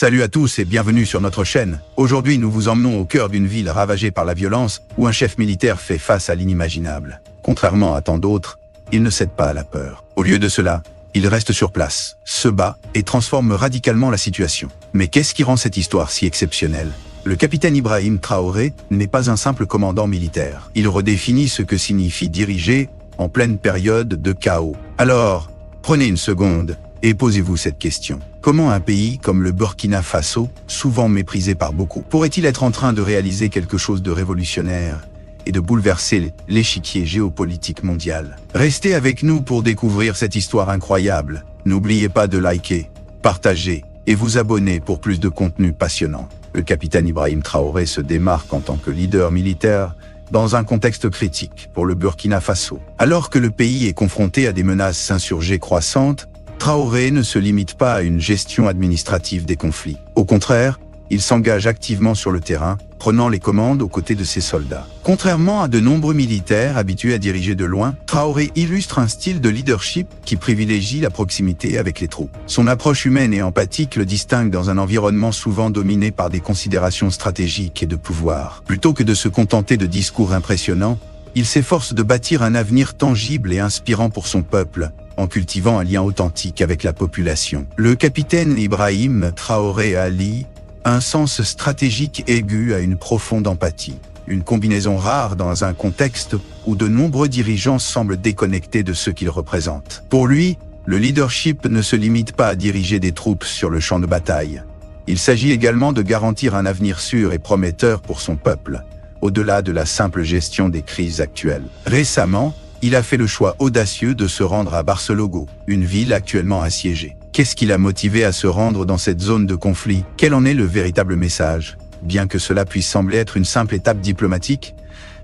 Salut à tous et bienvenue sur notre chaîne. Aujourd'hui, nous vous emmenons au cœur d'une ville ravagée par la violence où un chef militaire fait face à l'inimaginable. Contrairement à tant d'autres, il ne cède pas à la peur. Au lieu de cela, il reste sur place, se bat et transforme radicalement la situation. Mais qu'est-ce qui rend cette histoire si exceptionnelle ? Le capitaine Ibrahim Traoré n'est pas un simple commandant militaire. Il redéfinit ce que signifie diriger en pleine période de chaos. Alors, prenez une seconde et posez-vous cette question. Comment un pays comme le Burkina Faso, souvent méprisé par beaucoup, pourrait-il être en train de réaliser quelque chose de révolutionnaire et de bouleverser l'échiquier géopolitique mondial? Restez avec nous pour découvrir cette histoire incroyable. N'oubliez pas de liker, partager et vous abonner pour plus de contenu passionnant. Le capitaine Ibrahim Traoré se démarque en tant que leader militaire dans un contexte critique pour le Burkina Faso. Alors que le pays est confronté à des menaces insurgées croissantes, Traoré ne se limite pas à une gestion administrative des conflits. Au contraire, il s'engage activement sur le terrain, prenant les commandes aux côtés de ses soldats. Contrairement à de nombreux militaires habitués à diriger de loin, Traoré illustre un style de leadership qui privilégie la proximité avec les troupes. Son approche humaine et empathique le distingue dans un environnement souvent dominé par des considérations stratégiques et de pouvoir. Plutôt que de se contenter de discours impressionnants, il s'efforce de bâtir un avenir tangible et inspirant pour son peuple, en cultivant un lien authentique avec la population. Le capitaine Ibrahim Traoré allie un sens stratégique aigu à une profonde empathie, une combinaison rare dans un contexte où de nombreux dirigeants semblent déconnectés de ce qu'ils représentent. Pour lui, le leadership ne se limite pas à diriger des troupes sur le champ de bataille. Il s'agit également de garantir un avenir sûr et prometteur pour son peuple, au-delà de la simple gestion des crises actuelles. Récemment, il a fait le choix audacieux de se rendre à Barcelogo, une ville actuellement assiégée. Qu'est-ce qui l'a motivé à se rendre dans cette zone de conflit? Quel en est le véritable message? Bien que cela puisse sembler être une simple étape diplomatique,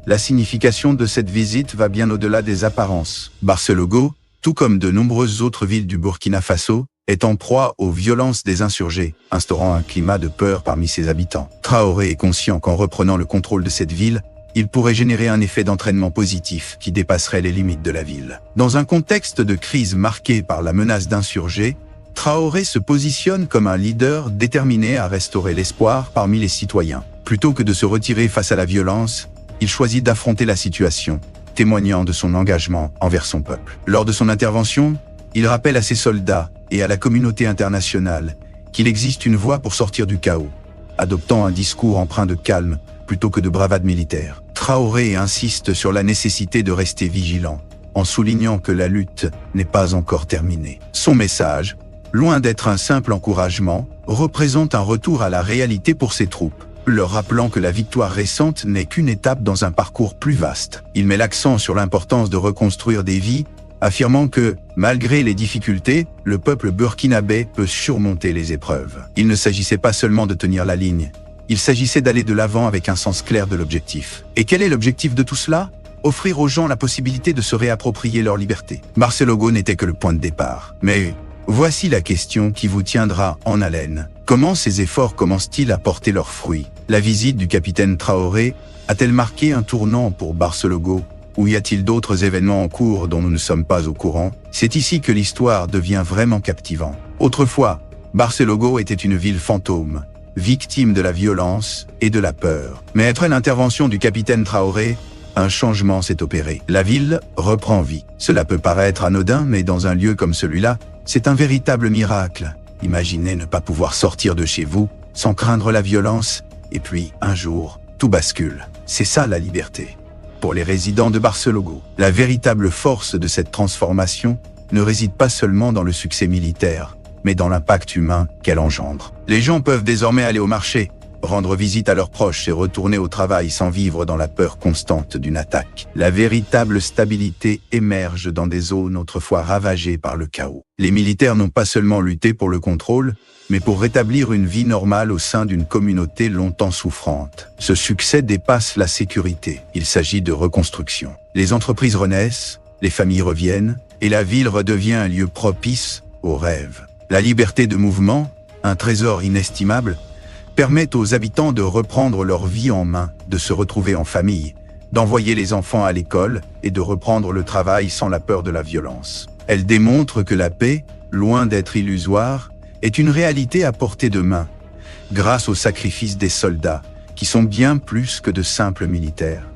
la signification de cette visite va bien au-delà des apparences. Barcelogo, tout comme de nombreuses autres villes du Burkina Faso, est en proie aux violences des insurgés, instaurant un climat de peur parmi ses habitants. Traoré est conscient qu'en reprenant le contrôle de cette ville, il pourrait générer un effet d'entraînement positif qui dépasserait les limites de la ville. Dans un contexte de crise marqué par la menace d'insurgés, Traoré se positionne comme un leader déterminé à restaurer l'espoir parmi les citoyens. Plutôt que de se retirer face à la violence, il choisit d'affronter la situation, témoignant de son engagement envers son peuple. Lors de son intervention, il rappelle à ses soldats et à la communauté internationale qu'il existe une voie pour sortir du chaos, adoptant un discours empreint de calme plutôt que de bravade militaire. Traoré insiste sur la nécessité de rester vigilant, en soulignant que la lutte n'est pas encore terminée. Son message, loin d'être un simple encouragement, représente un retour à la réalité pour ses troupes, leur rappelant que la victoire récente n'est qu'une étape dans un parcours plus vaste. Il met l'accent sur l'importance de reconstruire des vies, affirmant que, malgré les difficultés, le peuple burkinabé peut surmonter les épreuves. Il ne s'agissait pas seulement de tenir la ligne, il s'agissait d'aller de l'avant avec un sens clair de l'objectif. Et quel est l'objectif de tout cela ? Offrir aux gens la possibilité de se réapproprier leur liberté. Barcelogo n'était que le point de départ. Mais voici la question qui vous tiendra en haleine. Comment ces efforts commencent-ils à porter leurs fruits? La visite du capitaine Traoré a-t-elle marqué un tournant pour Barcelogo? Ou y a-t-il d'autres événements en cours dont nous ne sommes pas au courant? C'est ici que l'histoire devient vraiment captivante. Autrefois, Barcelogo était une ville fantôme, victime de la violence et de la peur. Mais après l'intervention du capitaine Traoré, un changement s'est opéré. La ville reprend vie. Cela peut paraître anodin, mais dans un lieu comme celui-là, c'est un véritable miracle. Imaginez ne pas pouvoir sortir de chez vous sans craindre la violence, et puis, un jour, tout bascule. C'est ça la liberté. Pour les résidents de Barcelogo, la véritable force de cette transformation ne réside pas seulement dans le succès militaire, mais dans l'impact humain qu'elle engendre. Les gens peuvent désormais aller au marché, rendre visite à leurs proches et retourner au travail sans vivre dans la peur constante d'une attaque. La véritable stabilité émerge dans des zones autrefois ravagées par le chaos. Les militaires n'ont pas seulement lutté pour le contrôle, mais pour rétablir une vie normale au sein d'une communauté longtemps souffrante. Ce succès dépasse la sécurité. Il s'agit de reconstruction. Les entreprises renaissent, les familles reviennent, et la ville redevient un lieu propice aux rêves. La liberté de mouvement, un trésor inestimable, permet aux habitants de reprendre leur vie en main, de se retrouver en famille, d'envoyer les enfants à l'école et de reprendre le travail sans la peur de la violence. Elle démontre que la paix, loin d'être illusoire, est une réalité à portée de main, grâce au sacrifice des soldats, qui sont bien plus que de simples militaires.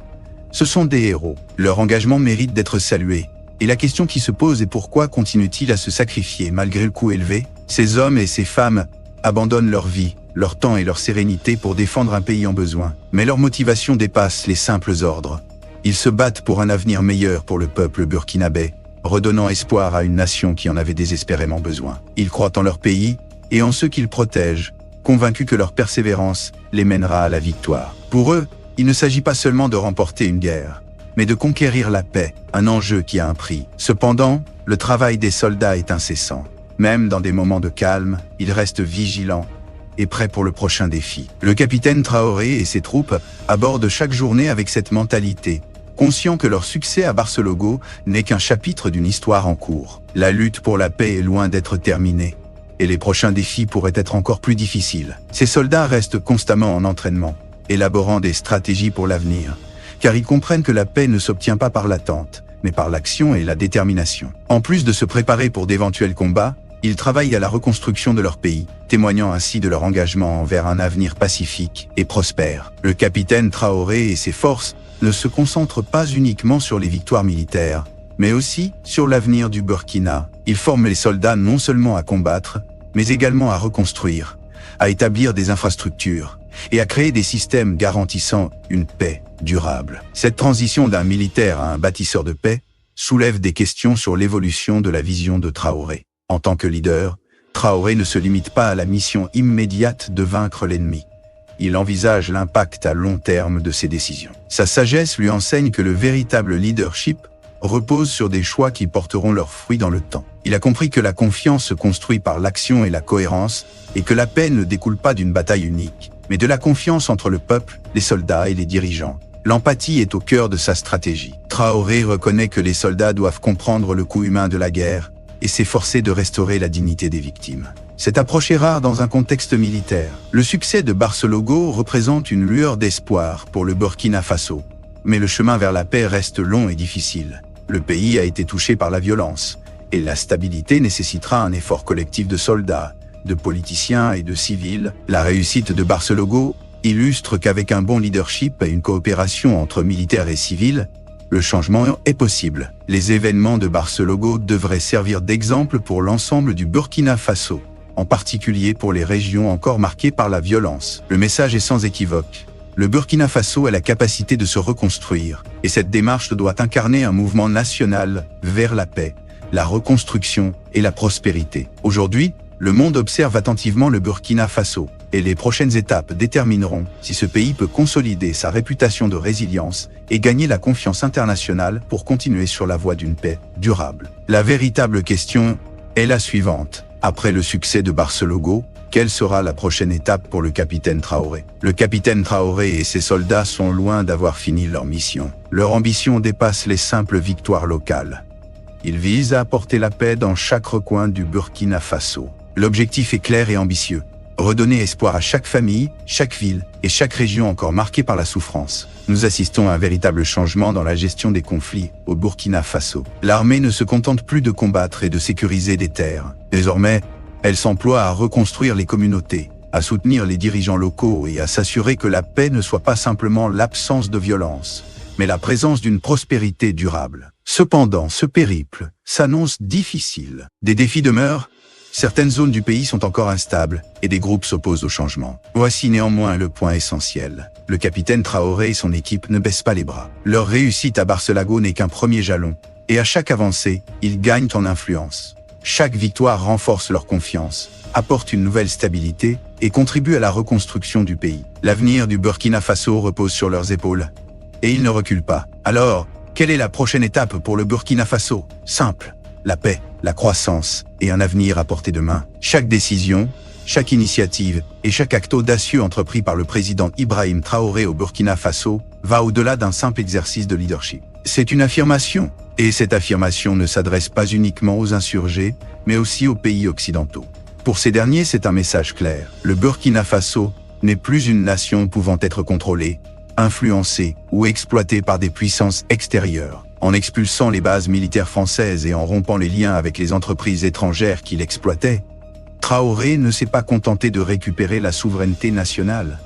Ce sont des héros. Leur engagement mérite d'être salué. Et la question qui se pose est pourquoi continuent-ils à se sacrifier malgré le coût élevé? Ces hommes et ces femmes abandonnent leur vie, leur temps et leur sérénité pour défendre un pays en besoin. Mais leur motivation dépasse les simples ordres. Ils se battent pour un avenir meilleur pour le peuple burkinabé, redonnant espoir à une nation qui en avait désespérément besoin. Ils croient en leur pays et en ceux qu'ils protègent, convaincus que leur persévérance les mènera à la victoire. Pour eux, il ne s'agit pas seulement de remporter une guerre, mais de conquérir la paix, un enjeu qui a un prix. Cependant, le travail des soldats est incessant. Même dans des moments de calme, ils restent vigilants et prêts pour le prochain défi. Le capitaine Traoré et ses troupes abordent chaque journée avec cette mentalité, conscients que leur succès à Barcelogo n'est qu'un chapitre d'une histoire en cours. La lutte pour la paix est loin d'être terminée, et les prochains défis pourraient être encore plus difficiles. Ces soldats restent constamment en entraînement, élaborant des stratégies pour l'avenir, car ils comprennent que la paix ne s'obtient pas par l'attente, mais par l'action et la détermination. En plus de se préparer pour d'éventuels combats, ils travaillent à la reconstruction de leur pays, témoignant ainsi de leur engagement envers un avenir pacifique et prospère. Le capitaine Traoré et ses forces ne se concentrent pas uniquement sur les victoires militaires, mais aussi sur l'avenir du Burkina. Ils forment les soldats non seulement à combattre, mais également à reconstruire, à établir des infrastructures et à créer des systèmes garantissant une paix durable. Cette transition d'un militaire à un bâtisseur de paix soulève des questions sur l'évolution de la vision de Traoré. En tant que leader, Traoré ne se limite pas à la mission immédiate de vaincre l'ennemi. Il envisage l'impact à long terme de ses décisions. Sa sagesse lui enseigne que le véritable leadership repose sur des choix qui porteront leurs fruits dans le temps. Il a compris que la confiance se construit par l'action et la cohérence, et que la paix ne découle pas d'une bataille unique, mais de la confiance entre le peuple, les soldats et les dirigeants. L'empathie est au cœur de sa stratégie. Traoré reconnaît que les soldats doivent comprendre le coût humain de la guerre et s'efforcer de restaurer la dignité des victimes. Cette approche est rare dans un contexte militaire. Le succès de Barcelogo représente une lueur d'espoir pour le Burkina Faso. Mais le chemin vers la paix reste long et difficile. Le pays a été touché par la violence, et la stabilité nécessitera un effort collectif de soldats, de politiciens et de civils. La réussite de Barcelogo illustre qu'avec un bon leadership et une coopération entre militaires et civils, le changement est possible. Les événements de Barcelogo devraient servir d'exemple pour l'ensemble du Burkina Faso, en particulier pour les régions encore marquées par la violence. Le message est sans équivoque. Le Burkina Faso a la capacité de se reconstruire, et cette démarche doit incarner un mouvement national vers la paix, la reconstruction et la prospérité. Aujourd'hui, le monde observe attentivement le Burkina Faso, et les prochaines étapes détermineront si ce pays peut consolider sa réputation de résilience et gagner la confiance internationale pour continuer sur la voie d'une paix durable. La véritable question est la suivante. Après le succès de Barcelogo, quelle sera la prochaine étape pour le capitaine Traoré? Le capitaine Traoré et ses soldats sont loin d'avoir fini leur mission. Leur ambition dépasse les simples victoires locales. Ils visent à apporter la paix dans chaque recoin du Burkina Faso. L'objectif est clair et ambitieux. Redonner espoir à chaque famille, chaque ville et chaque région encore marquée par la souffrance. Nous assistons à un véritable changement dans la gestion des conflits au Burkina Faso. L'armée ne se contente plus de combattre et de sécuriser des terres. Désormais, elle s'emploie à reconstruire les communautés, à soutenir les dirigeants locaux et à s'assurer que la paix ne soit pas simplement l'absence de violence, mais la présence d'une prospérité durable. Cependant, ce périple s'annonce difficile. Des défis demeurent. Certaines zones du pays sont encore instables et des groupes s'opposent au changement. Voici néanmoins le point essentiel. Le capitaine Traoré et son équipe ne baissent pas les bras. Leur réussite à Barcelogo n'est qu'un premier jalon, et à chaque avancée, ils gagnent en influence. Chaque victoire renforce leur confiance, apporte une nouvelle stabilité et contribue à la reconstruction du pays. L'avenir du Burkina Faso repose sur leurs épaules, et ils ne reculent pas. Alors, quelle est la prochaine étape pour le Burkina Faso? Simple. La paix, la croissance et un avenir à portée de main. Chaque décision, chaque initiative et chaque acte audacieux entrepris par le président Ibrahim Traoré au Burkina Faso va au-delà d'un simple exercice de leadership. C'est une affirmation, et cette affirmation ne s'adresse pas uniquement aux insurgés, mais aussi aux pays occidentaux. Pour ces derniers, c'est un message clair. Le Burkina Faso n'est plus une nation pouvant être contrôlée, influencée ou exploitée par des puissances extérieures. En expulsant les bases militaires françaises et en rompant les liens avec les entreprises étrangères qui l'exploitaient, Traoré ne s'est pas contenté de récupérer la souveraineté nationale.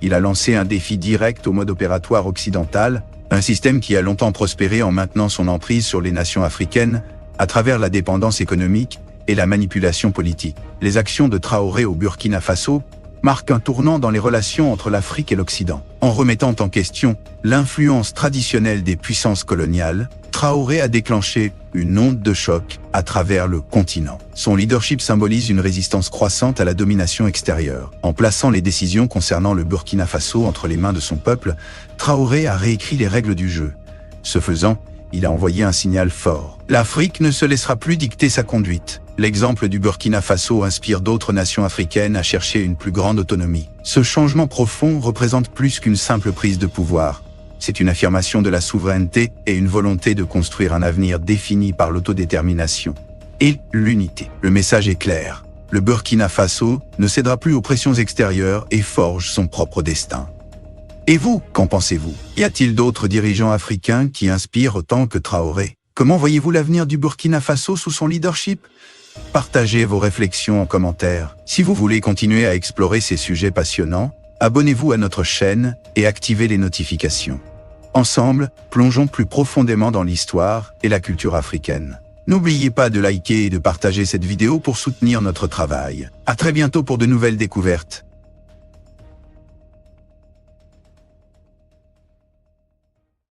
Il a lancé un défi direct au mode opératoire occidental, un système qui a longtemps prospéré en maintenant son emprise sur les nations africaines, à travers la dépendance économique et la manipulation politique. Les actions de Traoré au Burkina Faso marquent un tournant dans les relations entre l'Afrique et l'Occident. En remettant en question l'influence traditionnelle des puissances coloniales, Traoré a déclenché une onde de choc à travers le continent. Son leadership symbolise une résistance croissante à la domination extérieure. En plaçant les décisions concernant le Burkina Faso entre les mains de son peuple, Traoré a réécrit les règles du jeu. Ce faisant, il a envoyé un signal fort. L'Afrique ne se laissera plus dicter sa conduite. L'exemple du Burkina Faso inspire d'autres nations africaines à chercher une plus grande autonomie. Ce changement profond représente plus qu'une simple prise de pouvoir. C'est une affirmation de la souveraineté et une volonté de construire un avenir défini par l'autodétermination et l'unité. Le message est clair. Le Burkina Faso ne cédera plus aux pressions extérieures et forge son propre destin. Et vous, qu'en pensez-vous? Y a-t-il d'autres dirigeants africains qui inspirent autant que Traoré? Comment voyez-vous l'avenir du Burkina Faso sous son leadership? Partagez vos réflexions en commentaire. Si vous voulez continuer à explorer ces sujets passionnants, abonnez-vous à notre chaîne et activez les notifications. Ensemble, plongeons plus profondément dans l'histoire et la culture africaine. N'oubliez pas de liker et de partager cette vidéo pour soutenir notre travail. À très bientôt pour de nouvelles découvertes.